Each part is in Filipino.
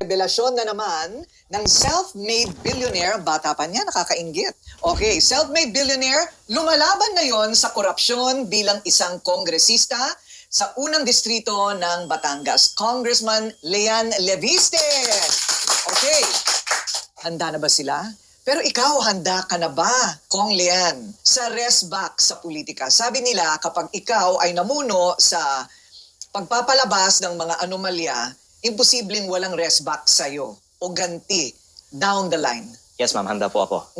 Revelasyon na naman ng self-made billionaire, bata pa niya, nakakainggit. Okay, self-made billionaire, lumalaban ngayon sa korupsyon bilang isang kongresista sa unang distrito ng Batangas, Congressman Lean Leviste. Okay, handa na ba sila? Pero ikaw, handa ka na ba, Kong Lean, sa rest back sa politika? Sabi nila, kapag ikaw ay namuno sa pagpapalabas ng mga anomalya, imposibleng walang rest back sa'yo o ganti down the line. Yes, ma'am. Handa po ako.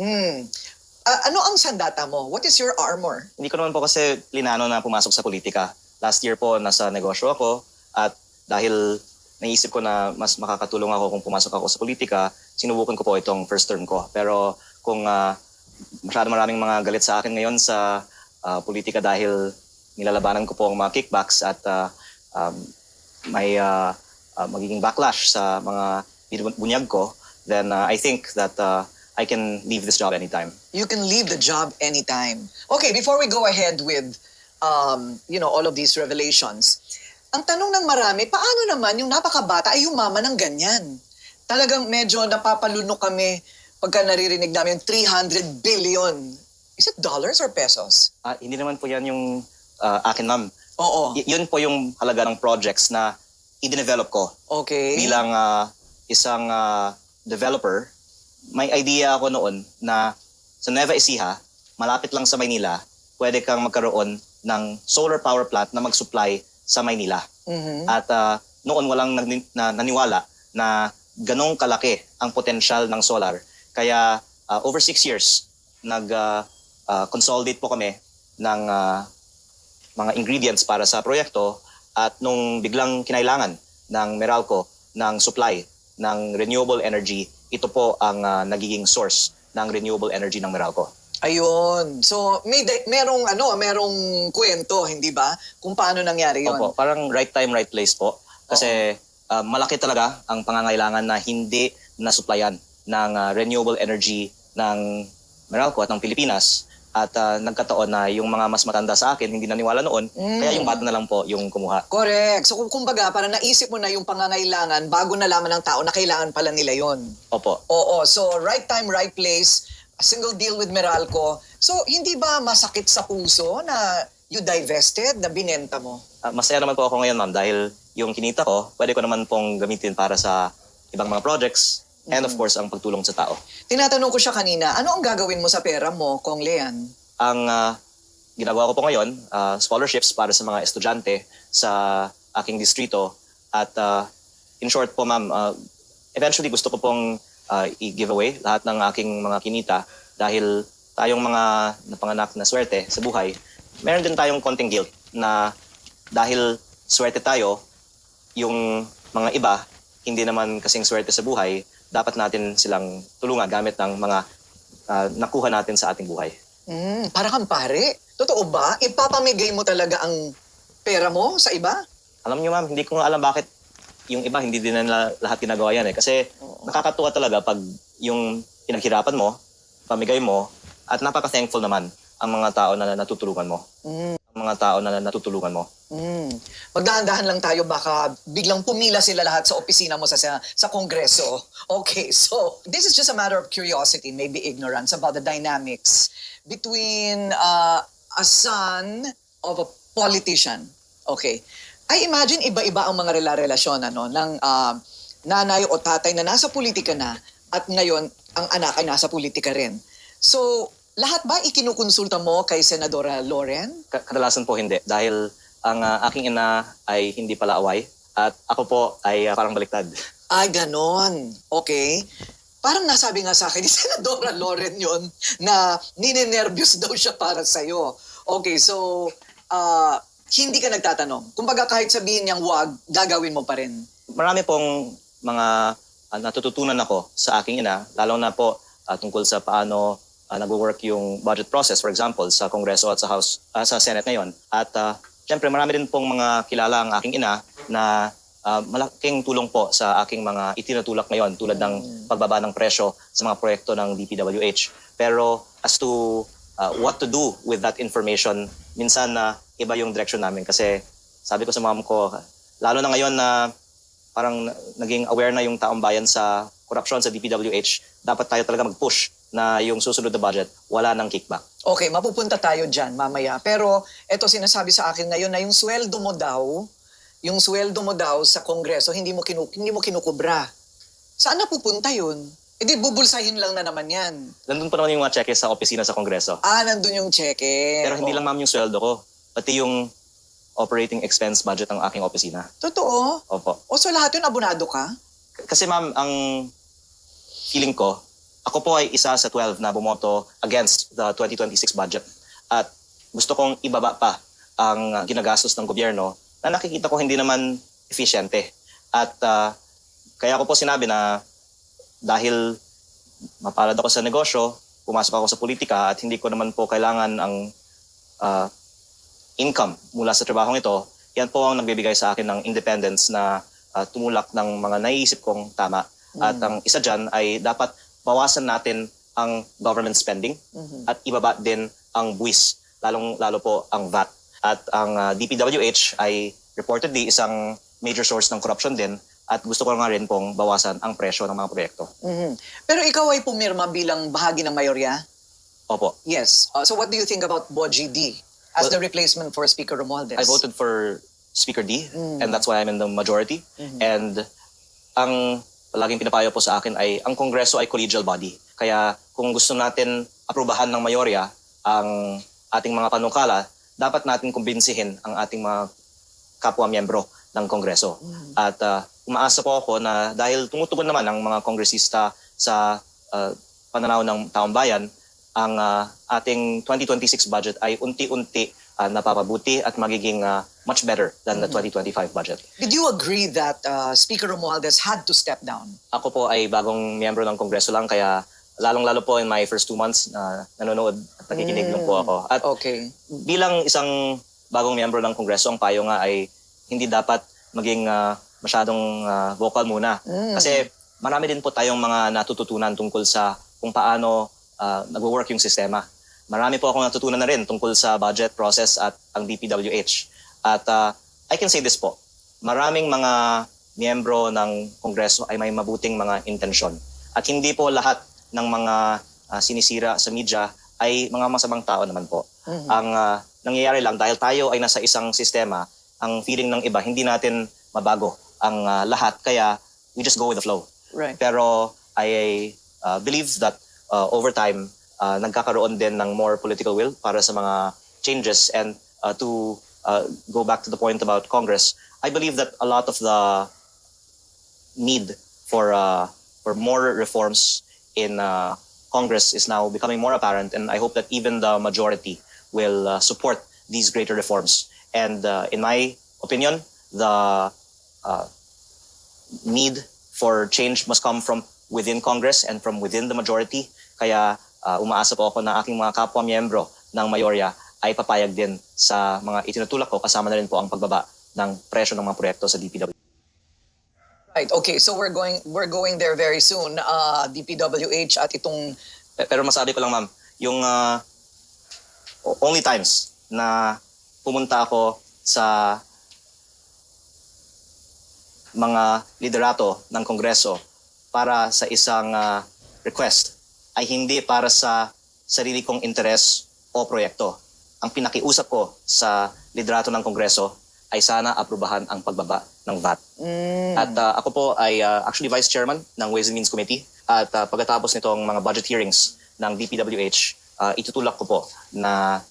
Ano ang sandata mo? What is your armor? Hindi ko naman po kasi plinano na pumasok sa politika. Last year po, nasa negosyo ako at dahil naisip ko na mas makakatulong ako kung pumasok ako sa politika, sinubukan ko po itong first term ko. Pero kung maraming mga galit sa akin ngayon sa politika dahil nilalabanan ko po ang mga kickbacks at may magiging backlash sa mga bunyag ko, then I think that I can leave this job anytime. You can leave the job anytime. Okay, before we go ahead with all of these revelations, ang tanong ng marami, paano naman yung napakabata ay umama ng ganyan? Talagang medyo napapalunok kami pagka naririnig namin yung 300 billion. Is it dollars or pesos? Hindi naman po yan yung akin, ma'am. Oo. Yun po yung halaga ng projects na i-develop ko. Okay. Bilang isang developer, may idea ako noon na sa Nueva Ecija, malapit lang sa Maynila, pwede kang magkaroon ng solar power plant na mag-supply sa Maynila. At noon walang naniwala na ganong kalaki ang potensyal ng solar. Kaya over 6 years, nag-consolidate po kami ng mga ingredients para sa proyekto at nung biglang kinailangan ng Meralco ng supply ng renewable energy, ito po ang nagiging source ng renewable energy ng Meralco. Ayun. So, merong kwento, hindi ba? Kung paano nangyari yun. Opo, parang right time, right place po. Kasi malaki talaga ang pangangailangan na hindi nasupplyan ng renewable energy ng Meralco at ng Pilipinas. At nagkataon na yung mga mas matanda sa akin, hindi naniwala noon, kaya yung bata na lang po yung kumuha. Correct. So, kumbaga, parang naisip mo na yung pangangailangan bago nalaman ng tao na kailangan pala nila yon. Opo. Oo. So, right time, right place, a single deal with Meralco. So, hindi ba masakit sa puso na you divested, na binenta mo? Masaya naman po ako ngayon, ma'am, dahil yung kinita ko, pwede ko naman pong gamitin para sa ibang mga projects and of course, ang pagtulong sa tao. Tinatanong ko siya kanina, ano ang gagawin mo sa pera mo, Kong Lean? Ang ginagawa ko po ngayon, scholarships para sa mga estudyante sa aking distrito. At in short po, ma'am, eventually gusto ko pong i-give away lahat ng aking mga kinita dahil tayong mga napanganak na swerte sa buhay, meron din tayong konting guilt na dahil swerte tayo, yung mga iba, hindi naman kasing swerte sa buhay, dapat natin silang tulungan gamit ng mga nakuha natin sa ating buhay. Para kang pare. Totoo ba? Ipapamigay mo talaga ang pera mo sa iba? Alam niyo, ma'am, hindi ko nga alam bakit yung iba hindi din na lahat ginagawa yan eh. Kasi nakakatuwa talaga pag yung pinaghirapan mo, pamigay mo, at napaka-thankful naman ang mga tao na natutulungan mo. Ang mga tao na natutulungan mo. Magdahan-dahan lang tayo, baka biglang pumila sila lahat sa opisina mo sa Kongreso. Okay, so this is just a matter of curiosity, maybe ignorance about the dynamics between a son of a politician. Okay. I imagine iba-iba ang mga relasyon ng nanay o tatay na nasa politika na at ngayon ang anak ay nasa politika rin. So, lahat ba ikinukonsulta mo kay Senadora Loren? Kadalasan po hindi dahil ang aking ina ay hindi pala away at ako po ay parang baliktad. Ay, ganon. Okay. Parang nasabi nga sa akin ni Senadora Loren yon na ninenervyos daw siya para sa'yo. Okay, so hindi ka nagtatanong. Kumbaga kahit sabihin niyang wag, gagawin mo pa rin. Marami pong mga natututunan ako sa aking ina, lalo na po tungkol sa paano nag-work yung budget process, for example, sa Kongreso at sa House, sa Senate ngayon. At syempre, marami din pong mga kilala ang aking ina na malaking tulong po sa aking mga itinutulak ngayon tulad ng pagbaba ng presyo sa mga proyekto ng DPWH. Pero as to what to do with that information, minsan iba yung direction namin kasi sabi ko sa mom ko, lalo na ngayon na parang naging aware na yung taong bayan sa korupsyon sa DPWH, dapat tayo talaga mag-push na yung susunod na budget, wala ng kickback. Okay, mapupunta tayo dyan mamaya. Pero eto sinasabi sa akin ngayon na yung sweldo mo daw sa Kongreso, hindi mo kinukubra. Saan na pupunta yun? E di bubulsahin lang na naman yan. Nandun pa naman yung mga cheque sa opisina sa Kongreso. Nandun yung cheque. Pero hindi lang ma'am yung sweldo ko, pati yung operating expense budget ng aking opisina. Totoo? Opo. O so lahat yun, abonado ka? Kasi ma'am, ang feeling ko, ako po ay isa sa 12 na bumoto against the 2026 budget. At gusto kong ibaba pa ang ginagastos ng gobyerno na nakikita ko hindi naman efficiente. At kaya ko po sinabi na dahil mapalad ako sa negosyo, pumasok ako sa politika at hindi ko naman po kailangan ang income mula sa trabahong ito, yan po ang nagbibigay sa akin ng independence na tumulak ng mga naiisip kong tama. At ang isa dyan ay dapat bawasan natin ang government spending at ibaba din ang buwis, lalo po ang VAT. At ang DPWH ay reportedly isang major source ng corruption din at gusto ko nga rin pong bawasan ang presyo ng mga proyekto. Pero ikaw ay pumirma bilang bahagi ng mayorya? Opo. Yes. So what do you think about Boji D as the replacement for Speaker Romualdez? I voted for Speaker D and that's why I'm in the majority. And ang palaging pinapayo po sa akin ay ang Kongreso ay collegial body. Kaya kung gusto natin aprubahan ng mayorya ang ating mga panukala, dapat natin kumbinsihin ang ating mga kapwa-miyembro ng Kongreso. At umaasa po ako na dahil tumutugon naman ang mga kongresista sa pananaw ng taong bayan, ang ating 2026 budget ay unti-unti napapabuti at magiging much better than the 2025 budget. Did you agree that Speaker Romualdez had to step down? Ako po ay bagong miyembro ng Kongreso lang kaya lalong-lalo po in my first 2 months na nanonood at nakikinig lang po ako. At Okay. bilang isang bagong miyembro ng Kongreso, ang payo nga ay hindi dapat maging masyadong vocal muna. Kasi marami din po tayong mga natututunan tungkol sa kung paano nag-work yung sistema. Marami po akong natutunan na rin tungkol sa budget process at ang DPWH. At I can say this po, maraming mga miyembro ng Kongreso ay may mabuting mga intensyon. At hindi po lahat ng mga sinisira sa media ay mga masamang tao naman po. Ang nangyayari lang dahil tayo ay nasa isang sistema, ang feeling ng iba, hindi natin mabago ang lahat. Kaya we just go with the flow. Right. Pero I believe that over time, nagkakaroon din ng more political will para sa mga changes. And to go back to the point about Congress, I believe that a lot of the need for more reforms in Congress is now becoming more apparent. And I hope that even the majority will support these greater reforms. And in my opinion, the need for change must come from within Congress and from within the majority. Kaya umaasa po ako na aking mga kapwa-miyembro ng mayorya ay papayag din sa mga itinutulak ko, kasama na rin po ang pagbaba ng presyo ng mga proyekto sa DPWH. Right. Okay. So we're going there very soon. DPWH at itong Pero masabi ko lang ma'am, yung only times na pumunta ako sa mga liderato ng Kongreso para sa isang request ay hindi para sa sarili kong interes o proyekto. Ang pinakiusap ko sa liderato ng Kongreso ay sana aprubahan ang pagbaba ng VAT. At ako po ay actually Vice Chairman ng Ways and Means Committee. At pagkatapos nitong mga budget hearings ng DPWH, itutulak ko po na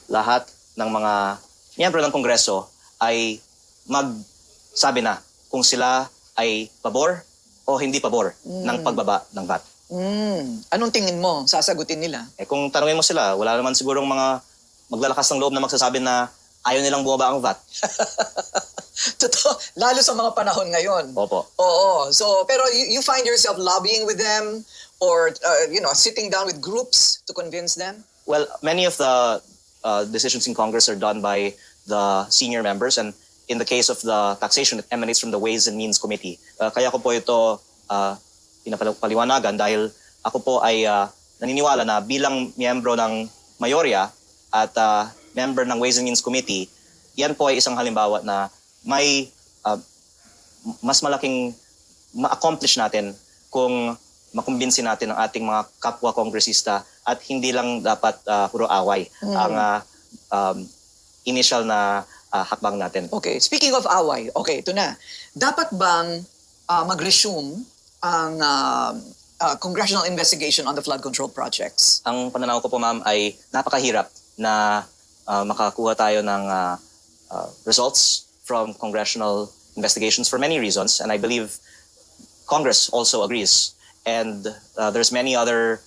lahat ng mga miyembro ng Kongreso ay magsabi na kung sila ay pabor o hindi pabor ng pagbaba ng VAT. Anong tingin mo? Sasagutin nila? Kung tanungin mo sila, wala naman sigurong mga maglalakas ng loob na magsasabi na ayaw nilang bumaba ang VAT. Totoo. Lalo sa mga panahon ngayon. Opo. Oo. So, pero you find yourself lobbying with them or, sitting down with groups to convince them? Well, many of the decisions in Congress are done by the senior members, and in the case of the taxation, it emanates from the Ways and Means Committee. Kaya ko po ito pinapaliwanagan dahil ako po ay naniniwala na bilang miyembro ng mayorya at member ng Ways and Means Committee, yan po ay isang halimbawa na may mas malaking ma-accomplish natin kung makumbinsi natin ang ating mga kapwa kongresista at hindi lang dapat puro away ang initial na hakbang natin. Okay, speaking of away, okay, ito na. Dapat bang mag-resume ang congressional investigation on the flood control projects? Ang pananaw ko po ma'am ay napakahirap na makakuha tayo ng results from congressional investigations for many reasons, and I believe Congress also agrees. And there's many other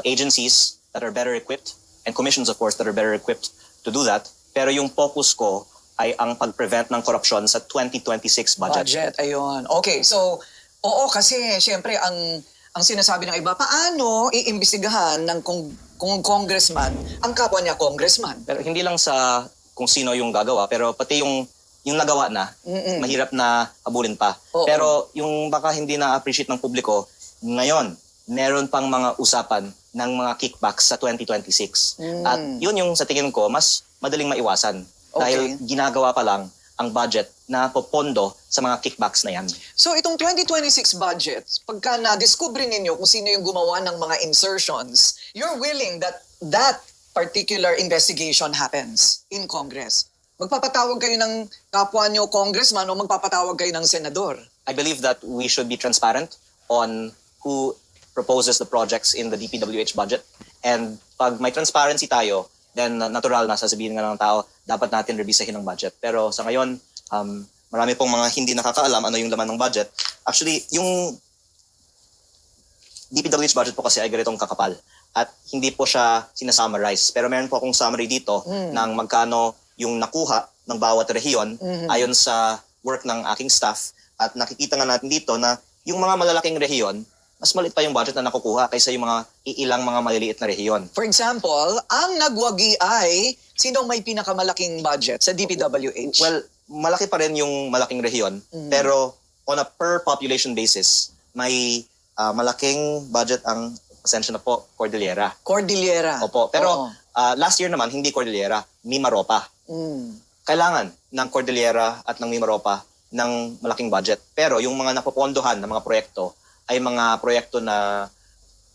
agencies that are better equipped, and commissions of course that are better equipped to do that. Pero yung focus ko ay ang pag-prevent ng korupsyon sa 2026 budget. Ayun. Okay, so, oo, kasi syempre ang sinasabi ng iba, paano iimbestigahan ng kung congressman, ang kapwa niya congressman? Pero hindi lang sa kung sino yung gagawa, pero pati yung nagawa na, mahirap na habulin pa. Oo. Pero yung baka hindi na-appreciate ng publiko, ngayon, meron pang mga usapan ng mga kickbacks sa 2026. At yun yung sa tingin ko, mas madaling maiwasan. Dahil ginagawa pa lang ang budget na popondo sa mga kickbacks na yan. So itong 2026 budget, pagka na-discover ninyo kung sino yung gumawa ng mga insertions, you're willing that that particular investigation happens in Congress. Magpapatawag kayo ng kapwa nyo congressman o magpapatawag kayo ng senador? I believe that we should be transparent on who proposes the projects in the DPWH budget. And pag may transparency tayo, then natural na sasabihin nga ng tao, dapat natin revisahin ang budget. Pero sa ngayon, marami pong mga hindi nakakaalam ano yung laman ng budget. Actually, yung DPWH budget po kasi ay ganitong kakapal. At hindi po siya sinasummarize. Pero meron po akong summary dito ng magkano yung nakuha ng bawat rehiyon ayon sa work ng aking staff. At nakikita nga natin dito na yung mga malalaking rehiyon, mas maliit pa yung budget na nakukuha kaysa yung mga ilang mga maliliit na rehiyon. For example, ang nagwagi ay sino may pinakamalaking budget sa DPWH? Well, malaki pa rin yung malaking rehiyon, pero on a per population basis, may malaking budget ang, pasensya na po, Cordillera. Cordillera. Opo, pero last year naman, hindi Cordillera, Mimaropa. Kailangan ng Cordillera at ng Mimaropa ng malaking budget. Pero yung mga napopondohan ng mga proyekto ay mga proyekto na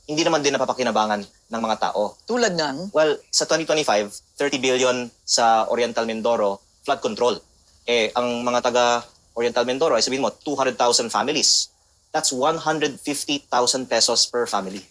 hindi naman din napapakinabangan ng mga tao. Tulad ng? Well, sa 2025, 30 billion sa Oriental Mindoro flood control. Ang mga taga Oriental Mindoro ay sabihin mo 200,000 families. That's 150,000 pesos per family.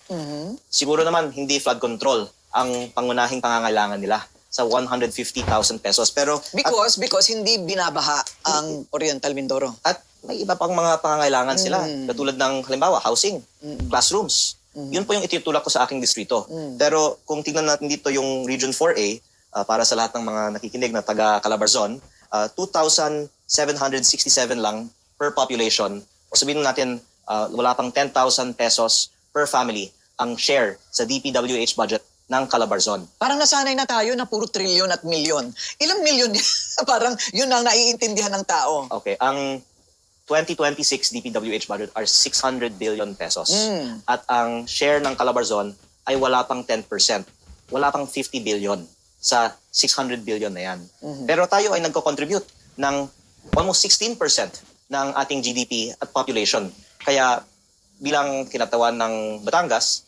Siguro naman hindi flood control ang pangunahing pangangailangan nila sa 150,000 pesos. Pero Because hindi binabaha ang Oriental Mindoro. at may iba pang mga pangangailangan sila. Katulad ng halimbawa, housing, classrooms. Yun po yung itutulak ko sa aking distrito. Pero kung tingnan natin dito yung Region 4A, para sa lahat ng mga nakikinig na taga Calabarzon, 2,767 lang per population. O sabihin natin, wala pang 10,000 pesos per family ang share sa DPWH budget ng Calabarzon. Parang nasanay na tayo na puro trilyon at milyon. Ilang milyon? Parang yun ang naiintindihan ng tao. Okay, ang 2026 DPWH budget are 600 billion pesos. At ang share ng Calabarzon ay wala pang 10%. Wala pang 50 billion sa 600 billion na yan. Pero tayo ay nagko-contribute ng almost 16% ng ating GDP at population. Kaya bilang kinatawan ng Batangas,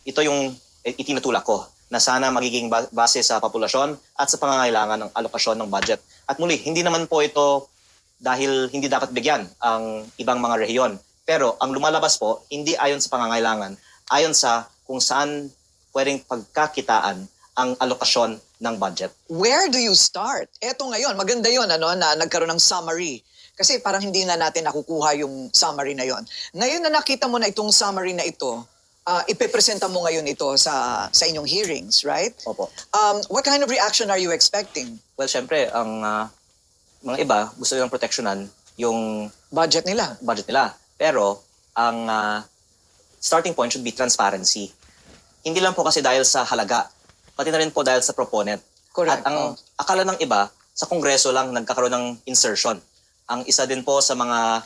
ito yung itinutulak ko na sana magiging base sa populasyon at sa pangangailangan ng alokasyon ng budget. At muli, hindi naman po ito dahil hindi dapat bigyan ang ibang mga rehiyon. Pero ang lumalabas po, hindi ayon sa pangangailangan, ayon sa kung saan pwedeng pagkakitaan ang alokasyon ng budget. Where do you start? Eto ngayon, maganda yon na nagkaroon ng summary. Kasi parang hindi na natin nakukuha yung summary na yon. Ngayon na nakita mo na itong summary na ito, ipepresenta mo ngayon ito sa inyong hearings, right? Opo. What kind of reaction are you expecting? Well, syempre, ang mga iba gusto nilang proteksyonan yung Budget nila. budget nila. Pero ang starting point should be transparency. Hindi lang po kasi dahil sa halaga, pati na rin po dahil sa proponent. Correct. At ang akala ng iba, sa Kongreso lang nagkakaroon ng insertion. Ang isa din po sa mga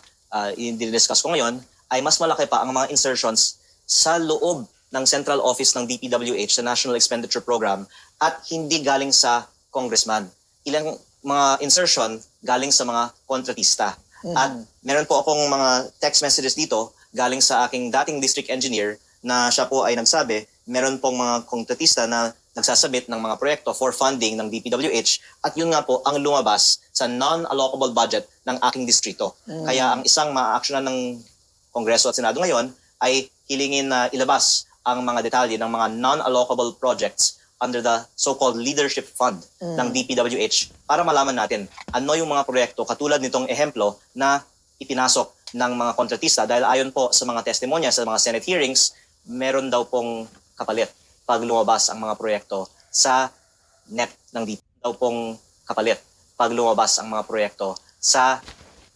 i-discuss ko ngayon ay mas malaki pa ang mga insertions sa loob ng central office ng DPWH, sa National Expenditure Program, at hindi galing sa congressman. Ilang mga insertion galing sa mga kontratista. At meron po akong mga text messages dito galing sa aking dating district engineer na siya po ay nagsabi, meron pong mga kontratista na nagsasubmit ng mga proyekto for funding ng DPWH at yun nga po ang lumabas sa non-allocable budget ng aking distrito. Kaya ang isang ma-actionan ng Kongreso at Senado ngayon ay hilingin na ilabas ang mga detalye ng mga non-allocable projects under the so-called leadership fund ng DPWH para malaman natin ano yung mga proyekto katulad nitong ehemplo na ipinasok ng mga kontratista dahil ayon po sa mga testimonya sa mga Senate hearings, meron daw pong kapalit pag lumabas ang mga proyekto sa NEP ng DPWH. Daw pong kapalit pag lumabas ang mga proyekto sa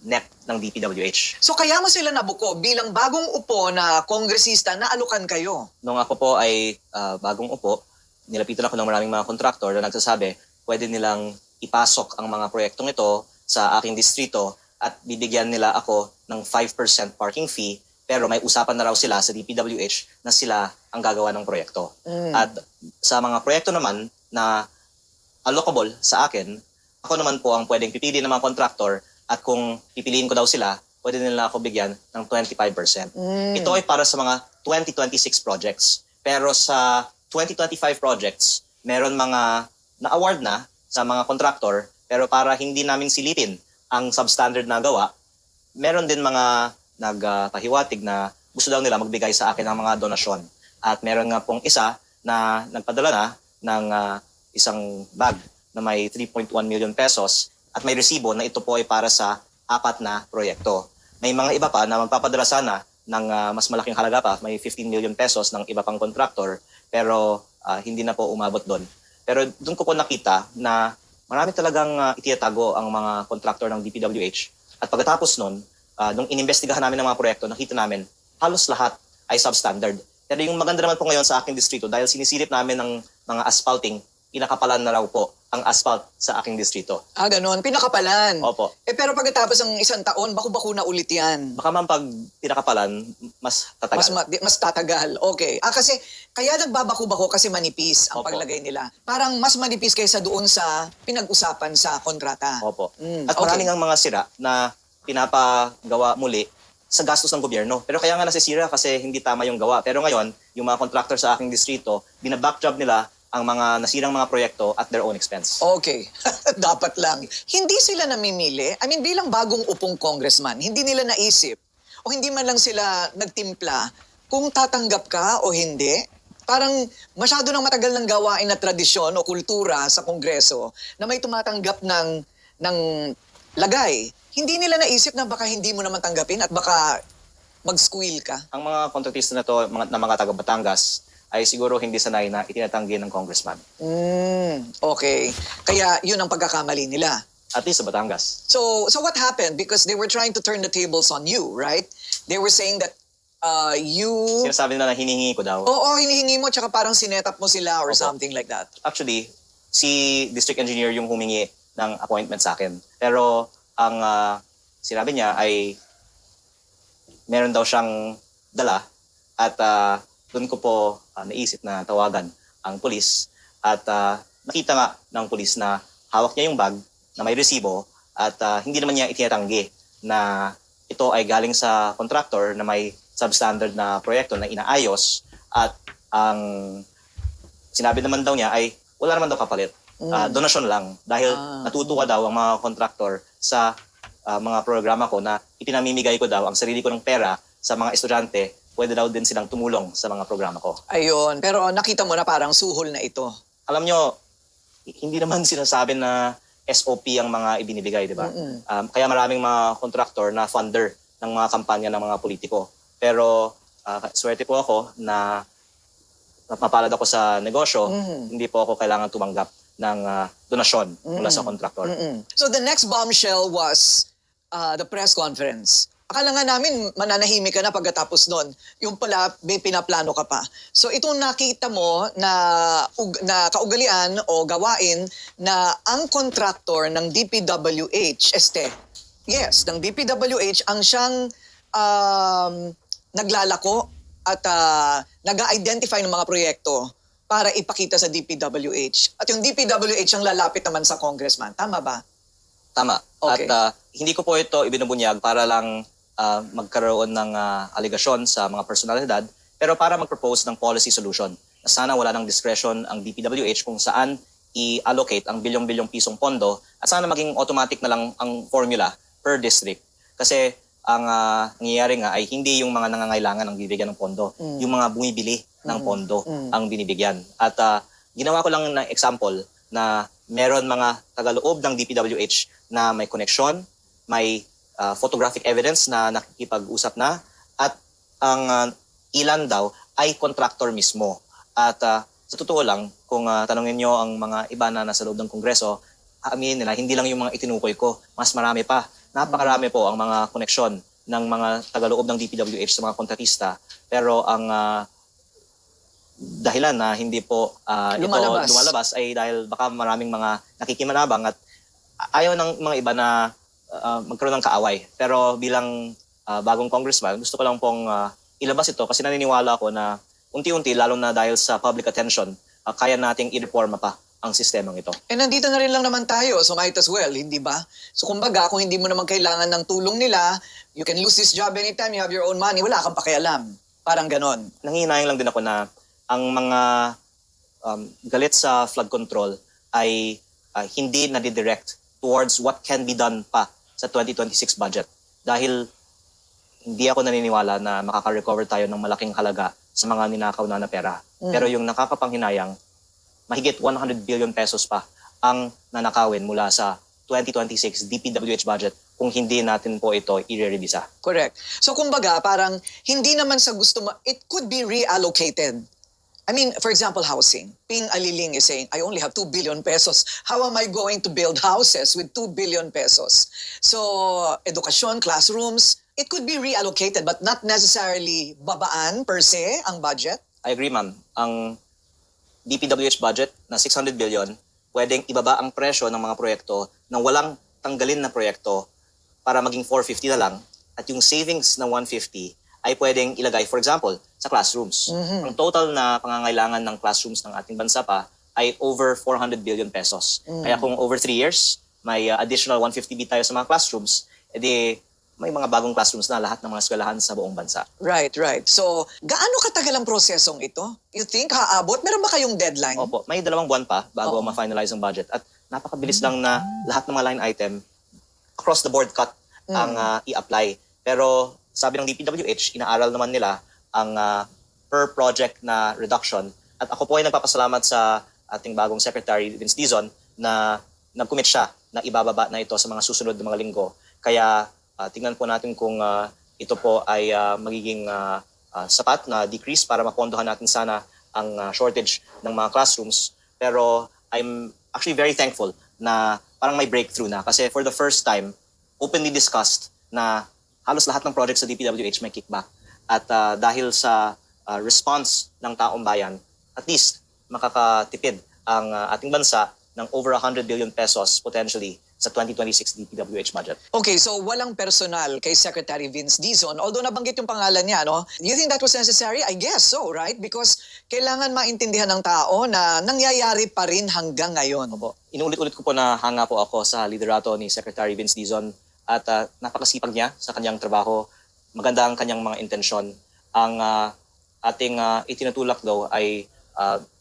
NEP ng DPWH. So kaya mo sila nabuko bilang bagong upo na kongresista na alukan kayo? Nung ako po ay bagong upo, nilapitan ako ng maraming mga kontraktor na nagsasabi pwede nilang ipasok ang mga proyektong ito sa aking distrito at bibigyan nila ako ng 5% parking fee pero may usapan na raw sila sa DPWH na sila ang gagawa ng proyekto. At sa mga proyekto naman na allocable sa akin, ako naman po ang pwedeng pipili ng mga kontraktor at kung pipiliin ko daw sila, pwede nila ako bigyan ng 25%. Ito ay para sa mga 2026 projects. Pero sa 2025 projects, meron mga na-award na sa mga kontraktor pero para hindi namin silipin ang substandard na gawa, meron din mga nagpahiwatig na gusto daw nila magbigay sa akin ng mga donasyon. At meron nga pong isa na nagpadala na ng isang bag na may 3.1 million pesos at may resibo na ito po ay para sa 4 na proyekto. May mga iba pa na magpapadala sana ng mas malaking halaga pa, may 15 million pesos ng iba pang kontraktor pero hindi na po umabot doon. Pero doon ko po nakita na marami talagang itinatago ang mga kontraktor ng DPWH at pagkatapos noon, nung inimbestigahan namin ng mga proyekto, nakita namin halos lahat ay substandard. Pero yung maganda naman po ngayon sa aking distrito, dahil sinisilip namin ng mga asphalting, pinakapalan na raw po ang asphalt sa aking distrito. Ganon. Pinakapalan. Opo. Pero pagkatapos ng isang taon, baku-baku na ulit yan. Baka man pag pinakapalan, mas tatagal. Mas tatagal. Okay. Kasi kaya nagbabaku-bako kasi manipis ang Opo. paglagay nila. Parang mas manipis kaysa doon sa pinag-usapan sa kontrata. Opo. At maraming ang mga sira na pinapagawa muli sa gastos ng gobyerno. Pero kaya nga nasisira kasi hindi tama yung gawa. Pero ngayon, yung mga contractor sa aking distrito, binabackjob nila ang mga nasirang mga proyekto at their own expense. Okay. Dapat lang. Hindi sila namimili. I mean, bilang bagong upong congressman, hindi nila naisip o hindi man lang sila nagtimpla kung tatanggap ka o hindi. Parang masyado nang matagal ng gawain na tradisyon o kultura sa Kongreso na may tumatanggap ng lagay. Hindi nila naisip na baka hindi mo naman tanggapin at baka mag-squeal ka. Ang mga kontratista na to, na mga taga Batangas, ay siguro hindi sanay na itinatanggi ng congressman. Okay. Kaya yun ang pagkakamali nila. At least sa Batangas. So what happened? Because they were trying to turn the tables on you, right? They were saying that you... Sinasabi nila na hinihingi ko daw. Oo, hinihingi mo, tsaka parang sinetap mo sila or Opo. something like that. Actually, si district engineer yung humingi ng appointment sa akin. Pero ang sinabi niya ay meron daw siyang dala at doon ko po naisip na tawagan ang pulis at nakita nga ng pulis na hawak niya yung bag na may resibo at hindi naman niya itinatanggi na ito ay galing sa contractor na may substandard na proyekto na inaayos at ang sinabi naman daw niya ay wala naman daw kapalit. Donasyon lang dahil natutuwa daw ang mga contractor sa mga programa ko na ipinamimigay ko daw ang sarili ko ng pera sa mga estudyante, pwede daw din silang tumulong sa mga programa ko. Ayun. Pero nakita mo na parang suhol na ito. Alam nyo, hindi naman sinasabi na SOP ang mga ibinibigay, di ba? Kaya maraming mga contractor na funder ng mga kampanya ng mga politiko. Pero swerte po ako na mapalad ako sa negosyo, hindi po ako kailangan tumanggap ng donasyon mula sa contractor. So the next bombshell was the press conference. Akala nga namin mananahimik ka na pagkatapos nun. Yung pala, may pinaplano ka pa. So itong nakita mo na kaugalian o gawain na ang contractor ng DPWH, ng DPWH ang siyang naglalako at nag-identify ng mga proyekto para ipakita sa DPWH. At yung DPWH ang lalapit naman sa congressman. Tama ba? Tama. Okay. At hindi ko po ito ibinubunyag para lang magkaroon ng aligasyon sa mga personalidad, pero para mag-propose ng policy solution. Na sana wala ng discretion ang DPWH kung saan i-allocate ang bilyong-bilyong pisong pondo at sana maging automatic na lang ang formula per district. Kasi ang nangyayari nga ay hindi yung mga nangangailangan ang bibigyan ng pondo, yung mga bumibili ng pondo ang binibigyan. At ginawa ko lang ng example na meron mga tagaloob ng DPWH na may connection, may photographic evidence na nakikipag-usap na, at ang ilan daw ay contractor mismo. At sa totoo lang, kung tanongin nyo ang mga iba na nasa loob ng Kongreso, aminin nila, hindi lang yung mga itinukoy ko, mas marami pa. Napakarami po ang mga koneksyon ng mga tagaloob ng DPWH sa mga kontratista. Pero ang dahilan na hindi po ito lumalabas ay dahil baka maraming mga nakikimanabang at ayaw ng mga iba na magkaroon ng kaaway. Pero bilang bagong congressman, gusto ko lang pong ilabas ito kasi naniniwala ako na unti-unti, lalo na dahil sa public attention, kaya nating i-reforma pa ang sistemang ito. Nandito na rin lang naman tayo, so might as well, hindi ba? So kumbaga, kung hindi mo naman kailangan ng tulong nila, you can lose this job anytime, you have your own money, wala kang pakialam. Parang ganon. Nangihinayang lang din ako na ang mga galit sa flood control ay hindi nadidirect towards what can be done pa sa 2026 budget. Dahil hindi ako naniniwala na makaka-recover tayo ng malaking halaga sa mga ninakaw na pera. Pero yung nakakapanghinayang, mahigit 100 billion pesos pa ang nanakawin mula sa 2026 DPWH budget kung hindi natin po ito i-revisa. Correct. So kumbaga, parang hindi naman sa gusto mo, it could be reallocated. I mean, for example, housing. Ping Aliling is saying, I only have 2 billion pesos. How am I going to build houses with 2 billion pesos? So, edukasyon, classrooms, it could be reallocated but not necessarily babaan per se ang budget. I agree, ma'am. Ang DPWH budget na 600 billion, pwedeng ibaba ang presyo ng mga proyekto na walang tanggalin na proyekto para maging 450 na lang, at yung savings na 150 ay pwedeng ilagay, for example, sa classrooms. Ang total na pangangailangan ng classrooms ng ating bansa pa ay over 400 billion pesos. Kaya kung over 3 years, may additional 150 tayo sa mga classrooms, edi may mga bagong classrooms na lahat ng mga eskwelahan sa buong bansa. Right, right. So, gaano katagal ang prosesong ito? You think haabot? Meron ba kayong deadline? Opo, may 2 buwan pa bago ma-finalize ang budget. At napakabilis lang na lahat ng mga line item, across the board cut ang i-apply. Pero sabi ng DPWH, inaaral naman nila ang per project na reduction. At ako po ay nagpapasalamat sa ating bagong Secretary, Vince Dizon, na nag-commit siya na ibababa na ito sa mga susunod na mga linggo. Kaya tingnan po natin kung ito po ay magiging sapat na decrease para mapondohan natin sana ang shortage ng mga classrooms. Pero I'm actually very thankful na parang may breakthrough na kasi for the first time, openly discussed na halos lahat ng projects sa DPWH may kickback. At dahil sa response ng taong bayan, at least makakatipid ang ating bansa ng over 100 billion pesos potentially sa 2026 DPWH budget. Okay, so walang personal kay Secretary Vince Dizon. Although nabanggit yung pangalan niya, no? Do you think that was necessary? I guess so, right? Because kailangan maintindihan ng tao na nangyayari pa rin hanggang ngayon. Opo. Inuulit-ulit ko po na hanga po ako sa liderato ni Secretary Vince Dizon at napakasipag niya sa kanyang trabaho. Maganda ang kanyang mga intensyon. Ang ating itinutulak daw ay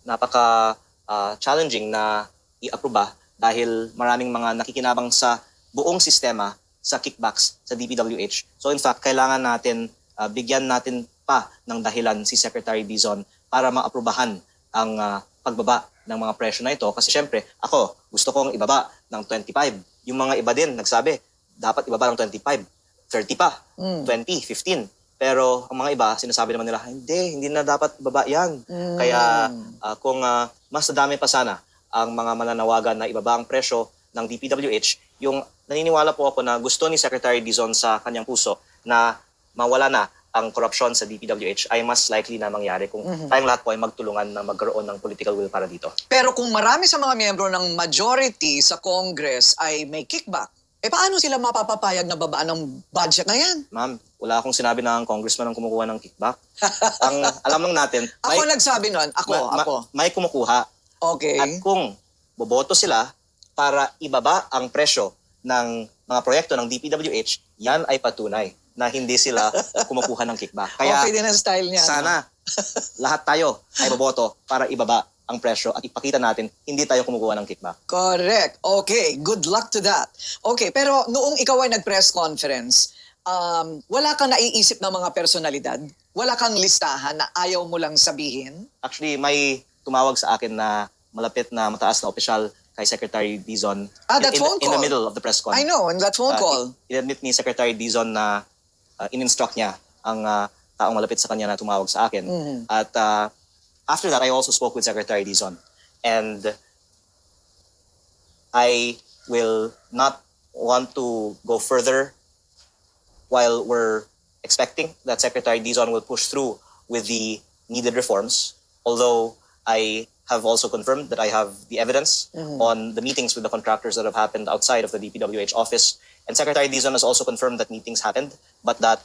napaka-challenging na i-aproba dahil maraming mga nakikinabang sa buong sistema sa kickbacks sa DPWH. So in fact, kailangan natin, bigyan natin pa ng dahilan si Secretary Dizon para maaprubahan ang pagbaba ng mga presyo na ito. Kasi syempre, ako, gusto kong ibaba ng 25. Yung mga iba din, nagsabi, dapat ibaba ng 25, 30 pa, 20, 15. Pero ang mga iba, sinasabi naman nila, hindi na dapat ibaba yan. Kaya kung mas nadami pa sana ang mga mananawagan na ibaba ang presyo ng DPWH, yung naniniwala po ako na gusto ni Secretary Dizon sa kanyang puso na mawala na ang korupsyon sa DPWH ay mas likely na mangyari kung tayong lahat po ay magtulungan na magkaroon ng political will para dito. Pero kung marami sa mga miyembro ng majority sa Congress ay may kickback, paano sila mapapapayag na babaan ng budget na yan? Ma'am, wala akong sinabi na ang congressman ang kumukuha ng kickback. Ang alam lang natin, Ako nagsabi nun. Ako. may kumukuha. Okay. At kung boboto sila para ibaba ang presyo ng mga proyekto ng DPWH, yan ay patunay na hindi sila kumukuha ng kickback. Kaya Okay din ang style niya. no? sana lahat tayo ay boboto para ibaba ang presyo at ipakita natin hindi tayo kumukuha ng kickback. Correct. Okay, good luck to that. Okay, pero noong ikaw ay nag-press conference, wala kang naiisip ng mga personalidad? Wala kang listahan na ayaw mo lang sabihin? Actually, may tumawag sa akin na malapit na mataas na opisyal kay Secretary Dizon That in phone the call. middle of the press con. I know, in that phone call. Inadmit ni Secretary Dizon na in-instruct niya ang taong malapit sa kanya na tumawag sa akin. Mhm. At after that, I also spoke with Secretary Dizon. And I will not want to go further while we're expecting that Secretary Dizon will push through with the needed reforms. Although I have also confirmed that I have the evidence on the meetings with the contractors that have happened outside of the DPWH office. And Secretary Dizon has also confirmed that meetings happened, but that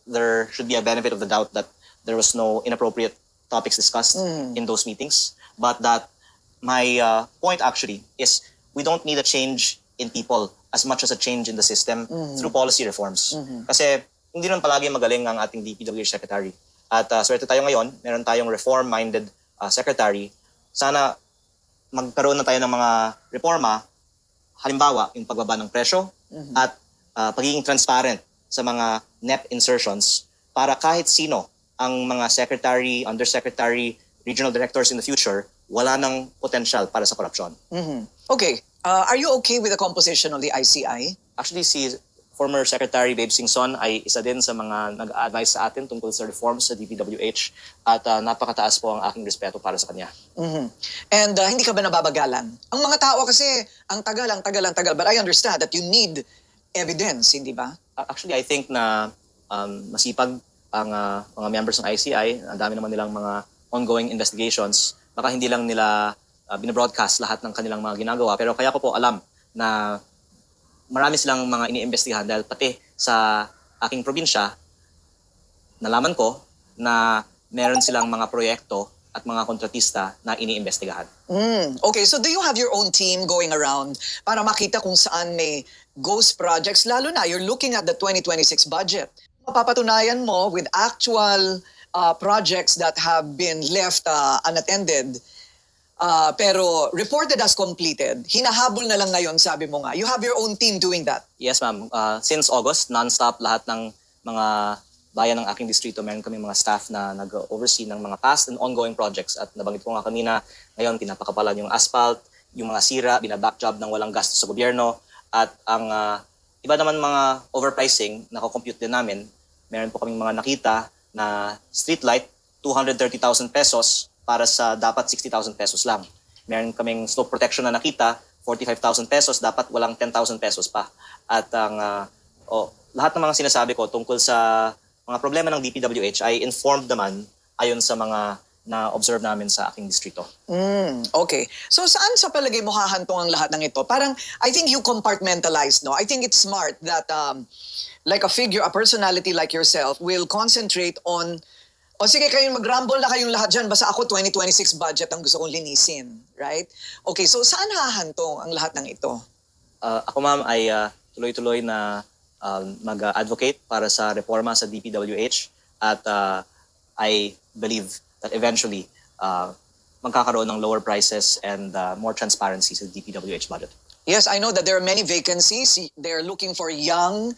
there should be a benefit of the doubt that there was no inappropriate topics discussed in those meetings. But that my point actually is we don't need a change in people as much as a change in the system through policy reforms. Kasi hindi naman palagi magaling ang ating DPWH Secretary. At swerte tayo ngayon, meron tayong reform-minded Secretary. Sana magkaroon na tayo ng mga reforma, halimbawa yung pagbaba ng presyo at pagiging transparent sa mga NEP insertions para kahit sino ang mga secretary, undersecretary, regional directors in the future, wala nang potential para sa korupsyon. Okay, are you okay with the composition of the ICI? Actually, si former Secretary Babe Singson ay isa din sa mga nag-advise sa atin tungkol sa reforms sa DPWH at napakataas po ang aking respeto para sa kanya. And hindi ka ba nababagalan? Ang mga tao kasi, ang tagal. But I understand that you need evidence, hindi ba? Actually, I think na masipag ang mga members ng ICI. Ang dami naman nilang mga ongoing investigations. Baka hindi lang nila binabroadcast lahat ng kanilang mga ginagawa. Pero kaya ko po alam na marami silang mga iniimbestigahan dahil pati sa aking probinsya, nalaman ko na meron silang mga proyekto at mga kontratista na iniimbestigahan. Okay, so do you have your own team going around para makita kung saan may ghost projects? Lalo na, you're looking at the 2026 budget. Mapapatunayan mo with actual projects that have been left unattended pero reported as completed. Hinahabol na lang ngayon, sabi mo nga. You have your own team doing that. Yes, ma'am. Since August, non-stop lahat ng mga bayan ng aking distrito, meron kami mga staff na nag-oversee ng mga past and ongoing projects. At nabanggit ko nga kanina, ngayon pinapakapalan yung asphalt, yung mga sira, binabackjob ng walang gastos sa gobyerno. At ang iba naman mga overpricing, nakakompute din namin. Meron po kaming mga nakita na streetlight, 230,000 pesos para sa dapat 60,000 pesos lang. Meron kaming smoke protection na nakita, 45,000 pesos, dapat walang 10,000 pesos pa. At ang lahat ng mga sinasabi ko tungkol sa mga problema ng DPWH ay informed naman ayon sa mga na-observe namin sa aking distrito. Okay. So saan sa palagay mo hahantong ang lahat ng ito? Parang, I think you compartmentalize, no? I think it's smart that like a figure, a personality like yourself will concentrate on o sige, kayong mag-rumble na kayong lahat dyan. Basta ako, 2026 budget ang gusto kong linisin. Right? Okay, so saan hahantong ang lahat ng ito? Ako ma'am ay tuloy-tuloy na mag-advocate para sa reforma sa DPWH at I believe that eventually magkakaroon ng lower prices and more transparency sa DPWH budget. Yes, I know that there are many vacancies. They're looking for young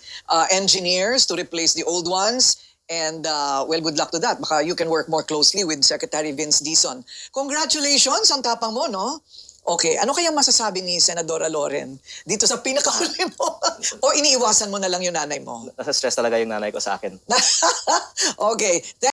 engineers to replace the old ones. And well, good luck to that. Baka you can work more closely with Secretary Vince Dizon. Congratulations, ang tapang mo, no? Okay, ano kaya masasabi ni Senadora Loren dito sa pinakahuli mo? O iniiwasan mo na lang yung nanay mo? Nasa stress talaga yung nanay ko sa akin. Okay.